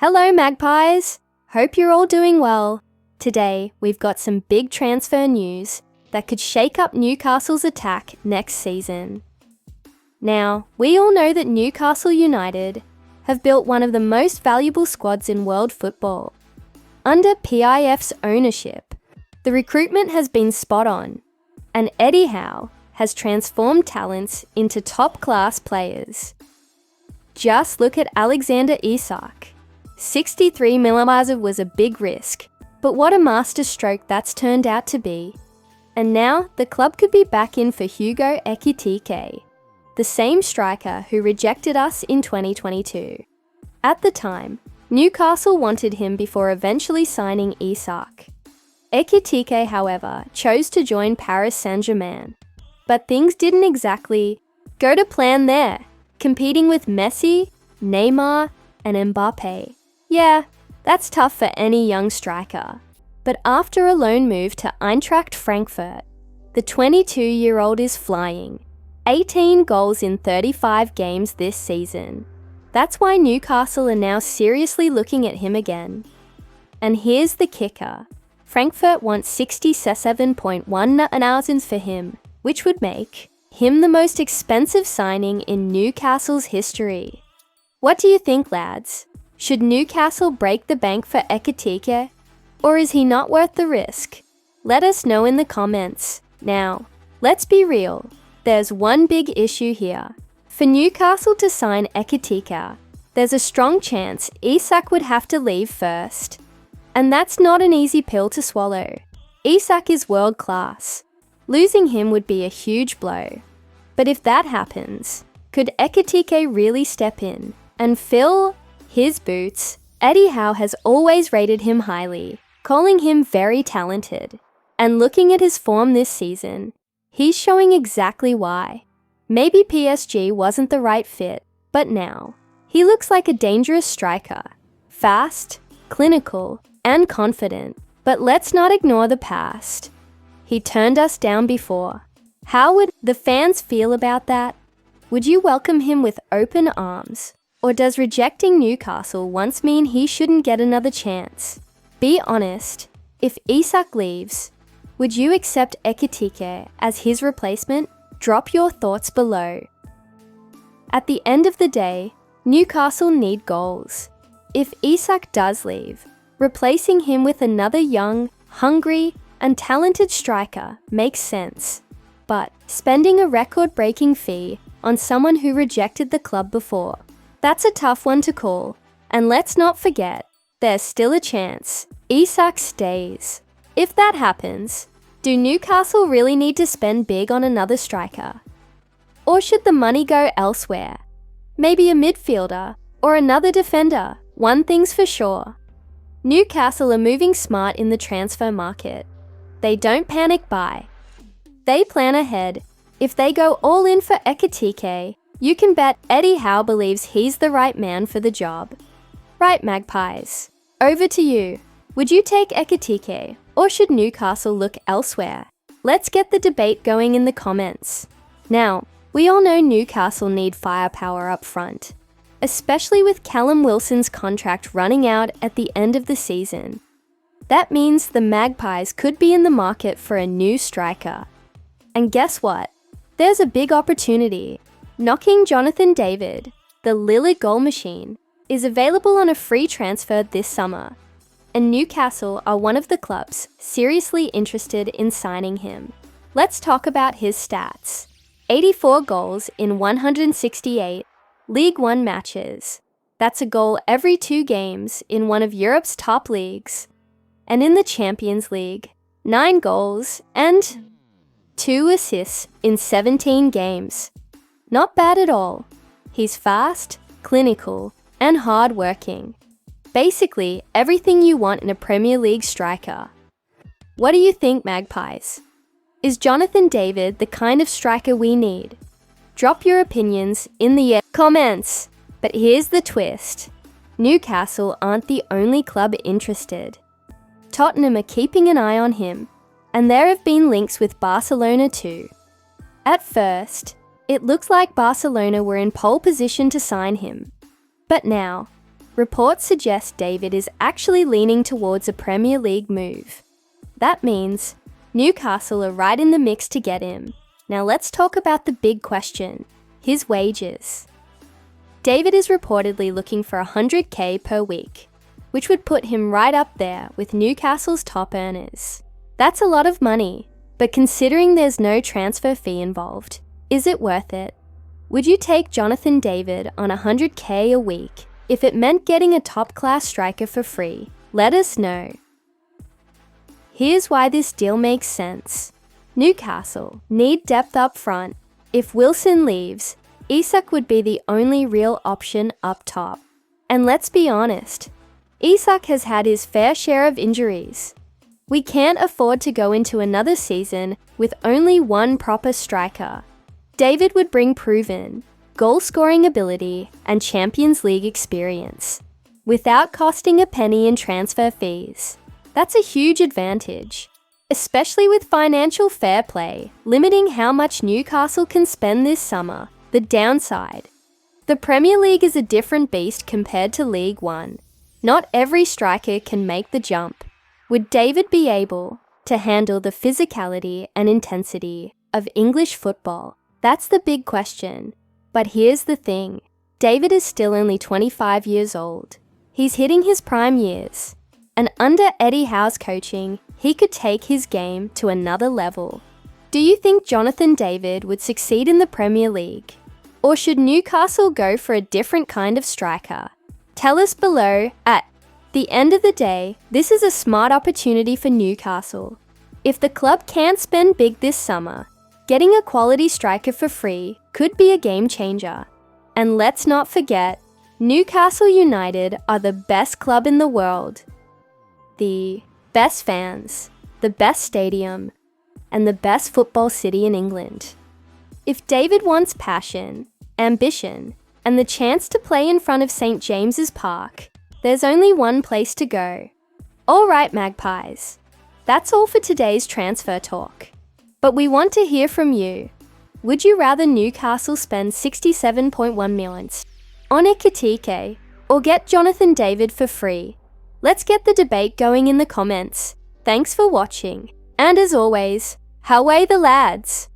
Hello, Magpies! Hope you're all doing well. Today, we've got some big transfer news that could shake up Newcastle's attack next season. Now, we all know that Newcastle United have built one of the most valuable squads in world football. Under PIF's ownership, the recruitment has been spot on, and Eddie Howe has transformed talents into top-class players. Just look at Alexander Isak. 63 millimeters was a big risk, but what a masterstroke that's turned out to be. And now the club could be back in for Hugo Ekitike, the same striker who rejected us in 2022. At the time, Newcastle wanted him before eventually signing Isak. Ekitike, however, chose to join Paris Saint-Germain. But things didn't exactly go to plan there, competing with Messi, Neymar, and Mbappe. Yeah, that's tough for any young striker. But after a loan move to Eintracht Frankfurt, the 22-year-old is flying. 18 goals in 35 games this season. That's why Newcastle are now seriously looking at him again. And here's the kicker. Frankfurt wants 67.1 for him, which would make him the most expensive signing in Newcastle's history. What do you think, lads? Should Newcastle break the bank for Ekitike? Or is he not worth the risk? Let us know in the comments. Now, let's be real. There's one big issue here. For Newcastle to sign Ekitike, there's a strong chance Isak would have to leave first. And that's not an easy pill to swallow. Isak is world class. Losing him would be a huge blow. But if that happens, could Ekitike really step in and fill his boots? Eddie Howe has always rated him highly, calling him very talented. And looking at his form this season, he's showing exactly why. Maybe PSG wasn't the right fit, but now, he looks like a dangerous striker. Fast, clinical, and confident. But let's not ignore the past. He turned us down before. How would the fans feel about that? Would you welcome him with open arms? Or does rejecting Newcastle once mean he shouldn't get another chance? Be honest, if Isak leaves, would you accept Ekitike as his replacement? Drop your thoughts below. At the end of the day, Newcastle need goals. If Isak does leave, replacing him with another young, hungry, and talented striker makes sense. But spending a record-breaking fee on someone who rejected the club before, that's a tough one to call. And let's not forget, there's still a chance Isak stays. If that happens, do Newcastle really need to spend big on another striker? Or should the money go elsewhere? Maybe a midfielder or another defender. One thing's for sure. Newcastle are moving smart in the transfer market. They don't panic buy. They plan ahead. If they go all in for Ekitike, you can bet Eddie Howe believes he's the right man for the job. Right, Magpies? Over to you. Would you take Ekitike, or should Newcastle look elsewhere? Let's get the debate going in the comments. Now, we all know Newcastle need firepower up front, especially with Callum Wilson's contract running out at the end of the season. That means the Magpies could be in the market for a new striker. And guess what? There's a big opportunity. Knocking Jonathan David, the Lillard goal machine, is available on a free transfer this summer. And Newcastle are one of the clubs seriously interested in signing him. Let's talk about his stats. 84 goals in 168 League One matches. That's a goal every 2 games in one of Europe's top leagues. And in the Champions League, 9 goals and 2 assists in 17 games. Not bad at all. He's fast, clinical, and hard-working. Basically, everything you want in a Premier League striker. What do you think, Magpies? Is Jonathan David the kind of striker we need? Drop your opinions in the comments. But here's the twist. Newcastle aren't the only club interested. Tottenham are keeping an eye on him, and there have been links with Barcelona too. At first, it looks like Barcelona were in pole position to sign him. But now, reports suggest David is actually leaning towards a Premier League move. That means Newcastle are right in the mix to get him. Now let's talk about the big question, his wages. David is reportedly looking for $100K per week, which would put him right up there with Newcastle's top earners. That's a lot of money, but considering there's no transfer fee involved, is it worth it? Would you take Jonathan David on $100K a week if it meant getting a top-class striker for free? Let us know. Here's why this deal makes sense. Newcastle need depth up front. If Wilson leaves, Isak would be the only real option up top. And let's be honest, Isak has had his fair share of injuries. We can't afford to go into another season with only one proper striker. David would bring proven, goal-scoring ability and Champions League experience, without costing a penny in transfer fees. That's a huge advantage, especially with financial fair play, limiting how much Newcastle can spend this summer. The downside: the Premier League is a different beast compared to League One. Not every striker can make the jump. Would David be able to handle the physicality and intensity of English football? That's the big question. But here's the thing. David is still only 25 years old. He's hitting his prime years. And under Eddie Howe's coaching, he could take his game to another level. Do you think Jonathan David would succeed in the Premier League? Or should Newcastle go for a different kind of striker? Tell us below. At the end of the day, this is a smart opportunity for Newcastle. If the club can't spend big this summer, getting a quality striker for free could be a game changer. And let's not forget, Newcastle United are the best club in the world. The best fans, the best stadium, and the best football city in England. If David wants passion, ambition, and the chance to play in front of St. James's Park, there's only one place to go. Alright, Magpies. That's all for today's transfer talk. But we want to hear from you. Would you rather Newcastle spend $67.1 million on Ekitike or get Jonathan David for free? Let's get the debate going in the comments. Thanks for watching. And as always, how way the lads?